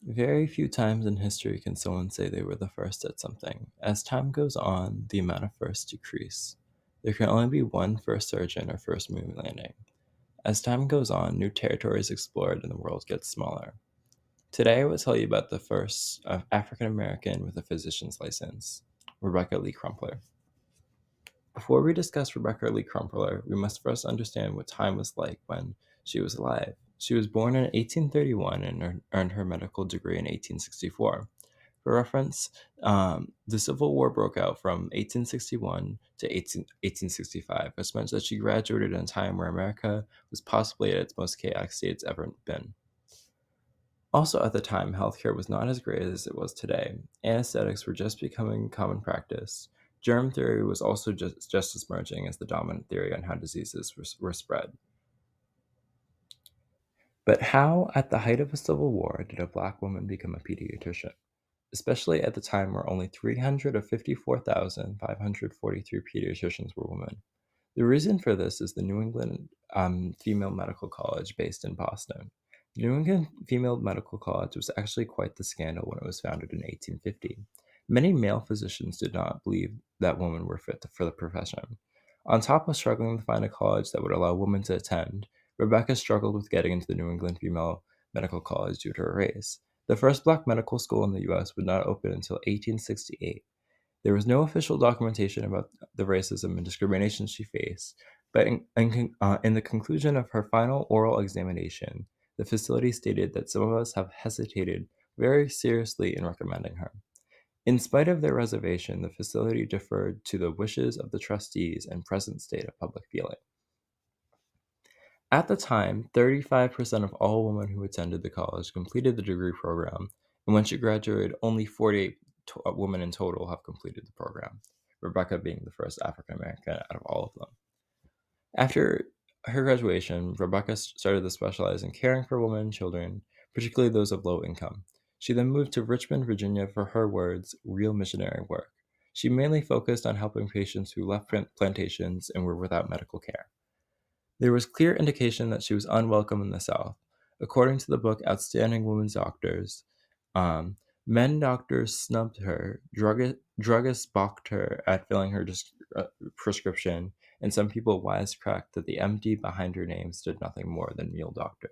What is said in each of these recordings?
Very few times in history can someone say they were the first at something. As time goes on, the amount of firsts decrease. There can only be one first surgeon or first moon landing. As time goes on, new territories explored and the world gets smaller. Today, I will tell you about the first African American with a physician's license, Rebecca Lee Crumpler. Before we discuss Rebecca Lee Crumpler, we must first understand what time was like when she was alive. She was born in 1831 and earned her medical degree in 1864. For reference, the Civil War broke out from 1861 to 1865, which meant that she graduated in a time where America was possibly at its most chaotic state it's ever been. Also, at the time, healthcare was not as great as it was today. Anesthetics were just becoming common practice. Germ theory was also just as emerging as the dominant theory on how diseases were spread. But how, at the height of the Civil War, did a black woman become a pediatrician? Especially at the time where only 300 of 54,543 pediatricians were women. The reason for this is the New England Female Medical College based in Boston. The New England Female Medical College was actually quite the scandal when it was founded in 1850. Many male physicians did not believe that women were fit for the profession. On top of struggling to find a college that would allow women to attend, Rebecca struggled with getting into the New England Female Medical College due to her race. The first black medical school in the U.S. would not open until 1868. There was no official documentation about the racism and discrimination she faced, but in the conclusion of her final oral examination, the facility stated that some of us have hesitated very seriously in recommending her. In spite of their reservation, the facility deferred to the wishes of the trustees and present state of public feeling. At the time, 35% of all women who attended the college completed the degree program, and when she graduated, only 48 women in total have completed the program, Rebecca being the first African American out of all of them. After her graduation, Rebecca started to specialize in caring for women and children, particularly those of low income. She then moved to Richmond, Virginia for her words, real missionary work. She mainly focused on helping patients who left plantations and were without medical care. There was clear indication that she was unwelcome in the South. According to the book Outstanding Women's Doctors, men doctors snubbed her, druggists balked her at filling her prescription, and some people wisecracked that the MD behind her name stood nothing more than real doctor.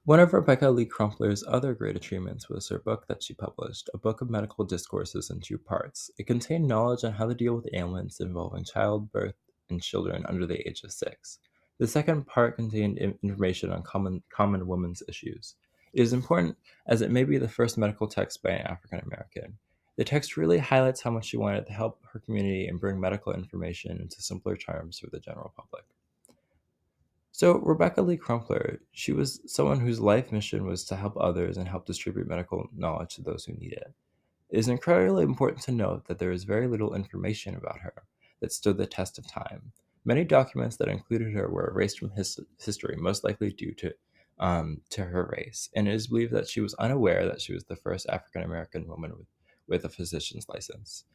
One of Rebecca Lee Crumpler's other great achievements was her book that she published, a book of medical discourses in two parts. It contained knowledge on how to deal with ailments involving childbirth in children under the age of 6. The second part contained information on common women's issues. It is important as it may be the first medical text by an African American. The text really highlights how much she wanted to help her community and bring medical information into simpler terms for the general public. So, Rebecca Lee Crumpler, she was someone whose life mission was to help others and help distribute medical knowledge to those who need it. It is incredibly important to note that there is very little information about her that stood the test of time. Many documents that included her were erased from history, most likely due to her race, and it is believed that she was unaware that she was the first African American woman with a physician's license.